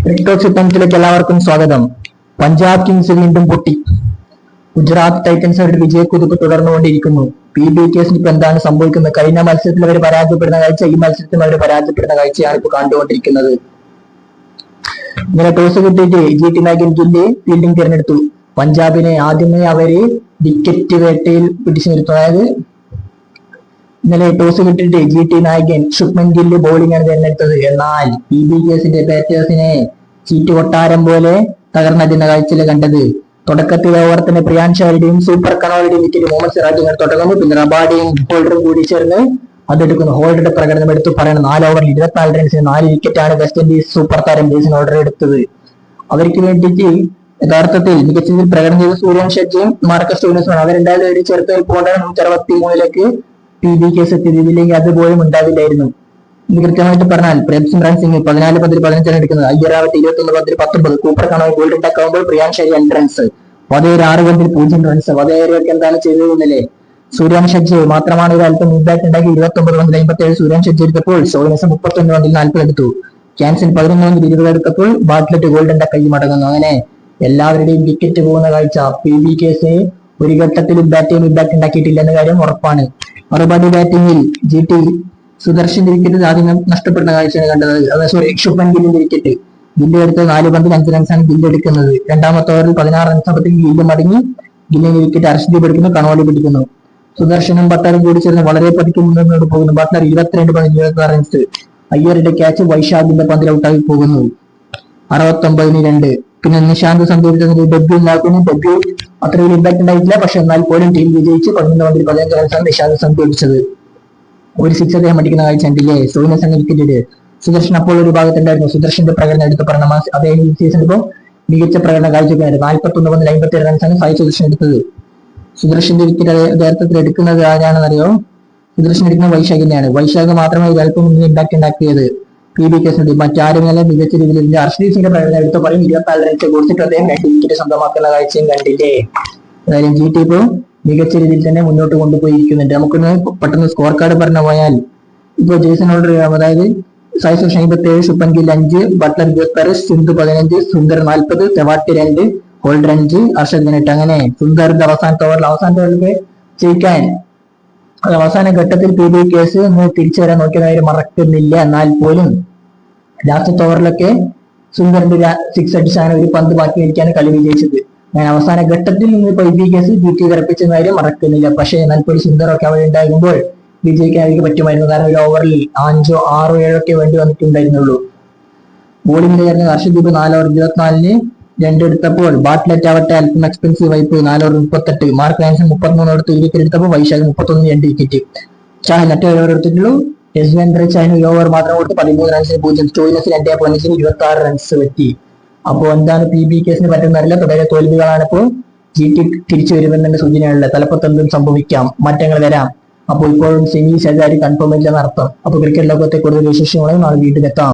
Cricket ടൈംസിലേക്ക് എല്ലാവർക്കും സ്വാഗതം. Punjab Kings വീണ്ടും പൊട്ടി. ഗുജറാത്ത് ടൈറ്റൻസുകളുടെ വിജയക്കുതിപ്പ് തുടർന്നുകൊണ്ടിരിക്കുന്നു. PBKസിന് ഇപ്പൊ എന്താണ് സംഭവിക്കുന്നത്? കഴിഞ്ഞ മത്സരത്തിൽ അവർ പരാജയപ്പെടുന്ന കാഴ്ച, ഈ മത്സരത്തിൽ അവർ പരാജയപ്പെടുന്ന കാഴ്ചയാണ് ഇപ്പോൾ കണ്ടുകൊണ്ടിരിക്കുന്നത്. ഇങ്ങനെ ടോസ് കിട്ടിയിട്ട് GT നായകൻ ഗില്ല് ഫീൽഡിംഗ് തിരഞ്ഞെടുത്തു. പഞ്ചാബിനെ ആദ്യമേ അവര് വിക്കറ്റ് വേട്ടയിൽ പിടിച്ചു നിർത്തും. അതായത് ഇന്നലെ ടോസ് കിട്ടിയിട്ട് GT നായകൻ ശുഭ്മൻ ഗില്ല് ബോളിംഗ് ആണ് തിരഞ്ഞെടുത്തത്. എന്നാൽ PBKസിന്റെ ബാറ്റേഴ്സിനെ ചീറ്റ് കൊട്ടാരം പോലെ തകർന്നടിക്കുന്ന കാഴ്ചയിൽ കണ്ടത്. തുടക്കത്തിൽ ഓവർ തന്നെ പ്രിയാൻഷ് ഷായുടെയും സൂപ്പർ കണോയുടെയും വിക്കറ്റ് മുഹമ്മദ് സിറാജ് തുടങ്ങുന്നു. പിന്നെ റബാഡയും ഹോൾഡറും കൂടി ചേർന്ന് അതെടുക്കുന്നു. ഹോൾഡറുടെ പ്രകടനം എടുത്തു പറയണം. 4 ഓവറിൽ 24 റൺസിന് 4 വിക്കറ്റാണ് വെസ്റ്റ് ഇൻഡീസ് സൂപ്പർ താരം ജേസൺ ഹോൾഡർ എടുത്തത്. അവർക്ക് വേണ്ടിയിട്ട് യഥാർത്ഥത്തിൽ മികച്ച രീതിയിൽ പ്രകടനം ചെയ്ത സൂര്യൻ ഷെഡ്ജിയും മാർക്കസ് സ്റ്റോയിനസുമാണ്. അവരെന്തായാലും ചേർത്ത് നിൽപ്പോണ്ടാണ് 163 PBKസ് എത്തിയത്. ഇതിലേക്ക് അതുപോലും ഉണ്ടാവില്ലായിരുന്നു. ഇത് കൃത്യമായിട്ട് പറഞ്ഞാൽ പ്രേംസിംഗ് സിംഗ് 14 പന്തിൽ 15 റൺ എടുക്കുന്നത്. അയ്യറാവട്ടെ 21 പന്തിൽ 19. കൂപ്പർ കണോ ഗോൾഡൻ ടക്ക് ആകുമ്പോൾ പ്രിയാൻഷ് ഷാരി 2 റൺസ്. വധേർ 6 പന്തിൽ 0 റൺസ്. വധേരൊക്കെ എന്താണ് ചെയ്തതെന്നല്ലേ. സൂര്യൻ ഷെഡ്ജി മാത്രമാണ് ഒരു അല്പം ഇമ്പാക്ട് ഉണ്ടാക്കി. 29 പന്തിൽ 57 സൂര്യൻ ഷെഡ്ജി എടുത്തപ്പോൾ സ്റ്റോയിനസ് 31 പന്തിൽ 40 എടുത്തു. ക്യാൻസൺ 11 പന്തിൽ 20 എടുത്തപ്പോൾ ബാറ്റ്ലറ്റ് ഗോൾഡൻ ടക്ക് ആയി മടങ്ങുന്നു. അങ്ങനെ എല്ലാവരുടെയും വിക്കറ്റ് പോകുന്ന കാഴ്ച. PBKസ് ഒരു ഘട്ടത്തിലും ബാറ്റിംഗ് ഇമ്പാക്ട് ഉണ്ടാക്കിയിട്ടില്ല എന്ന കാര്യം ഉറപ്പാണ്. മറുപടി ബാറ്റിംഗിൽ GT സുദർശന്റെ വിക്കറ്റ് ആദ്യം നഷ്ടപ്പെടുന്ന കാഴ്ചയാണ് കണ്ടത്. ശുഭ്മൻ ഗില്ലിന്റെ വിക്കറ്റ്. ഗില്ല് എടുത്ത് 4 പന്തിൽ 5 റൺസാണ് ഗില്ല് എടുക്കുന്നത്. രണ്ടാമത്തെ ഓവറിൽ 16 റൺസ് ആകുമ്പോഴത്തേക്ക് ഗില്ല് മടങ്ങി ഗില്ലിന്റെ വിക്കറ്റ് അർഷദീപ് എടുക്കുന്നു. കണോലി പിടിക്കുന്നു. സുദർശനും ബട്ടറും കൂടി ചേർന്ന് വളരെ പതിക്ക് മുന്നോട്ട് പോകുന്നു. ബട്ടർ 22 പന്തിൽ 26 റൺസ്. അയ്യരുടെ ക്യാച്ച് വൈശാഖിന്റെ പന്തിൽ ഔട്ടായി പോകുന്നു. 69-2. പിന്നെ നിശാന്ത് സംഭവിച്ചത് ഡെബ്യൂ ഉണ്ടാക്കുന്നു. ഡെബ്യൂ അത്ര വലിയ ഇമ്പാക്ട് ഉണ്ടായിട്ടില്ല. പക്ഷെ എന്നാൽ പോലും ടീം വിജയിച്ച് 11 പന്തിൽ 15 റൺസാണ് നിശാന്ത് സംഭവിച്ചത്. ഒരു 6 അദ്ദേഹം അടിക്കുന്ന കാഴ്ച ഉണ്ടല്ലേ. സ്റ്റോയിനസ് എന്ന വിക്കറ്റില് സുദർശൻ അപ്പോൾ ഒരു ഭാഗത്തുണ്ടായിരുന്നു. സുദർശന്റെ പ്രകടനം എടുത്ത് പറഞ്ഞ അദ്ദേഹം ഈ സീസൺ ഇപ്പോൾ മികച്ച പ്രകടനം കാഴ്ചവെക്കായിരുന്നു. 41 പന്തിൽ 57 റൺസാണ് സായി സുദർശൻ എടുത്തത്. സുദർശന്റെ വിക്കറ്റ് യഥാർത്ഥത്തിൽ എടുക്കുന്നത് ആരാണെന്നറിയോ? സുദർശൻ എടുക്കുന്ന വൈശാഖിനെയാണ്. വൈശാഖ് മാത്രമേ അല്പം ഇമ്പാക്ട് ഉണ്ടാക്കിയത് PBKസിനുണ്ട്. മറ്റാരുമല്ല മികച്ച രീതിയിൽ അർഷദീപ് സിംഗിന്റെ പ്രകടനം എടുത്ത് പറയും. 24 റൺസ് കൊടുത്തിട്ട് അദ്ദേഹം 2 വിക്കറ്റ് സ്വന്തമാക്കുന്ന കാഴ്ചയും കണ്ടില്ലേ. അതായത് GT ഇപ്പോൾ മികച്ച രീതിയിൽ തന്നെ മുന്നോട്ട് കൊണ്ടുപോയിരിക്കുന്നുണ്ട്. നമുക്കൊന്ന് പെട്ടെന്ന് സ്കോർ കാർഡ് പറഞ്ഞു പോയാൽ ഇപ്പോൾ ജേസൺ ഹോൾഡർ, അതായത് സായി സുദർശൻ 57, ശുഭ്മൻ ഗിൽ 5, ബട്ട്ലർ 26, സിന്ധു 15, സുന്ദർ 40, തെവാട്ടി 2, ഹോൾഡർ 5, അർഷദ് 8. അങ്ങനെ സുന്ദറിന്റെ അവസാനത്തെ ഓവറിലേക്ക് ജയിക്കാൻ അവസാന ഘട്ടത്തിൽ PBKസ് തിരിച്ചു വരാൻ നോക്കിയതായി മറക്കുന്നില്ല. എന്നാൽ പോലും ലാസ്റ്റത്തെ ഓവറിലൊക്കെ സുന്ദറിന്റെ 6 അടിച്ചാണ് ഒരു പന്ത് ബാക്കി വയ്ക്കാണ് കളി വിജയിച്ചത്. ഞാൻ അവസാന ഘട്ടത്തിൽ നിന്ന് PBKസ് GT തെറപ്പിച്ച കാര്യം മറക്കുന്നില്ല. പക്ഷേ എന്നാൽ പോലും സുന്ദറൊക്കെ അവിടെ ഉണ്ടാകുമ്പോൾ വിജയിക്കാൻ അവർക്ക് പറ്റുമായിരുന്നു. കാരണം ഒരു ഓവറിൽ 5, 6, 7 വേണ്ടി വന്നിട്ടുണ്ടായിരുന്നുള്ളൂ. ബോളിംഗിൽ ചേർന്ന് ഹർഷദീപ് 4 ഓവർ 24-ന് 2 എടുത്തപ്പോൾ ബാറ്റ്ലറ്റ് ആവട്ടെ അല്പം എക്സ്പെൻസീവ് ആയി പോയി. 4 ഓവർ 38. മാർക്ക് ആൻസൺ 33 എടുത്ത് വിക്കറ്റ് എടുത്തപ്പോൾ വൈശാഖ് 31 2 വിക്കറ്റ്. ചാഹൽ 8 ഓവർ എടുത്തിട്ടുള്ളൂ. യശ്വേന്ദ്ര ചാഹിന് ഒരു ഓവർ മാത്രം കൊടുത്ത് 13 റൺസിന് 0. സ്റ്റോയിനസ് 2 പോയിന്റ്സിന് 26 റൺസ് പറ്റി. അപ്പോൾ എന്താണ് PBKസിന് പറ്റുന്നറിയില്ല. തുടരെ തോൽവികളാണ്. ഇപ്പോൾ GT തിരിച്ചു വരുമെന്നെ സൂചനയുള്ള തലപ്പത്ത് എന്തും സംഭവിക്കാം, മാറ്റങ്ങൾ വരാം. അപ്പോൾ ഇപ്പോഴും സെമി ഷജാരി കൺഫേം ഇല്ലെന്ന് അർത്ഥം. അപ്പോൾ ക്രിക്കറ്റ് ലോകത്തെ കൂടുതൽ വിശേഷങ്ങളായി നാളെ വീട്ടിലെത്താം.